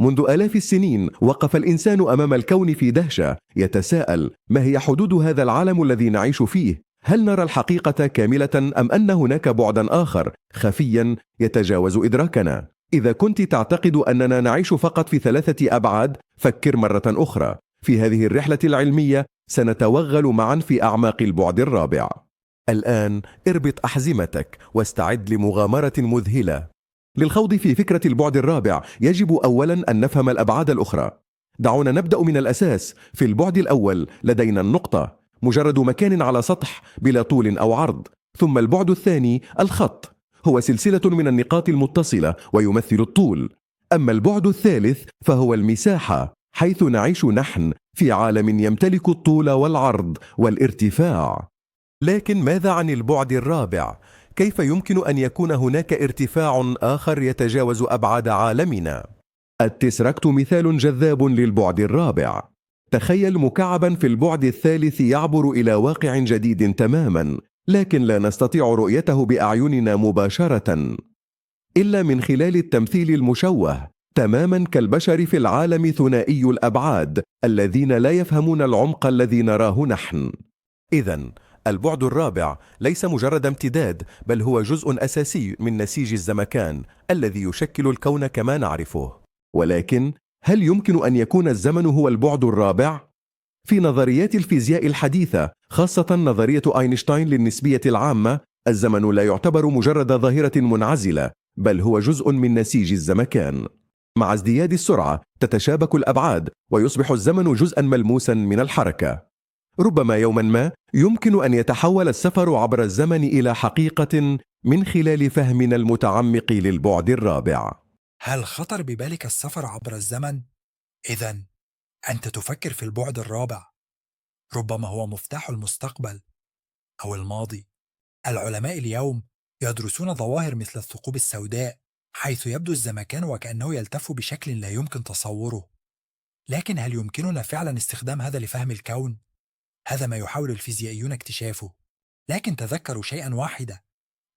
منذ آلاف السنين وقف الإنسان أمام الكون في دهشة يتساءل: ما هي حدود هذا العالم الذي نعيش فيه؟ هل نرى الحقيقة كاملة أم أن هناك بعدا آخر خفيا يتجاوز إدراكنا؟ إذا كنت تعتقد أننا نعيش فقط في 3 أبعاد، فكر مرة أخرى. في هذه الرحلة العلمية سنتوغل معا في أعماق البعد الرابع. الآن اربط أحزمتك واستعد لمغامرة مذهلة. للخوض في فكرة البعد الرابع يجب أولا أن نفهم الأبعاد الأخرى. دعونا نبدأ من الأساس. في البعد الأول لدينا النقطة، مجرد مكان على سطح بلا طول أو عرض. ثم البعد الثاني الخط، هو سلسلة من النقاط المتصلة ويمثل الطول. أما البعد الثالث فهو المساحة، حيث نعيش نحن في عالم يمتلك الطول والعرض والارتفاع. لكن ماذا عن البعد الرابع؟ كيف يمكن أن يكون هناك ارتفاع آخر يتجاوز أبعاد عالمنا؟ التسركت مثال جذاب للبعد الرابع. تخيل مكعبا في البعد الثالث يعبر إلى واقع جديد تماما، لكن لا نستطيع رؤيته بأعيننا مباشرة إلا من خلال التمثيل المشوه، تماما كالبشر في العالم ثنائي الأبعاد الذين لا يفهمون العمق الذي نراه نحن. إذن البعد الرابع ليس مجرد امتداد، بل هو جزء أساسي من نسيج الزمكان الذي يشكل الكون كما نعرفه. ولكن هل يمكن أن يكون الزمن هو البعد الرابع؟ في نظريات الفيزياء الحديثة، خاصة نظرية أينشتاين للنسبية العامة، الزمن لا يعتبر مجرد ظاهرة منعزلة، بل هو جزء من نسيج الزمكان. مع ازدياد السرعة تتشابك الأبعاد ويصبح الزمن جزءا ملموسا من الحركة. ربما يوما ما يمكن أن يتحول السفر عبر الزمن إلى حقيقة من خلال فهمنا المتعمق للبعد الرابع. هل خطر ببالك السفر عبر الزمن؟ إذن أنت تفكر في البعد الرابع، ربما هو مفتاح المستقبل أو الماضي. العلماء اليوم يدرسون ظواهر مثل الثقوب السوداء، حيث يبدو الزمكان وكأنه يلتف بشكل لا يمكن تصوره. لكن هل يمكننا فعلا استخدام هذا لفهم الكون؟ هذا ما يحاول الفيزيائيون اكتشافه. لكن تذكروا شيئا واحدا،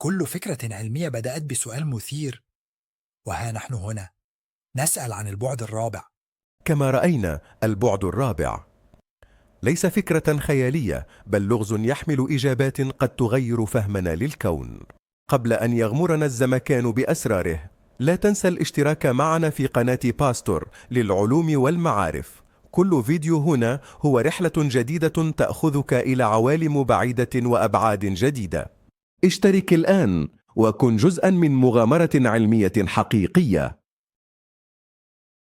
كل فكرة علمية بدأت بسؤال مثير، وها نحن هنا نسأل عن البعد الرابع. كما رأينا، البعد الرابع ليس فكرة خيالية، بل لغز يحمل إجابات قد تغير فهمنا للكون. قبل أن يغمرنا الزمكان بأسراره، لا تنسى الاشتراك معنا في قناة باستور للعلوم والمعارف. كل فيديو هنا هو رحلة جديدة تأخذك إلى عوالم بعيدة وأبعاد جديدة. اشترك الآن وكن جزءا من مغامرة علمية حقيقية.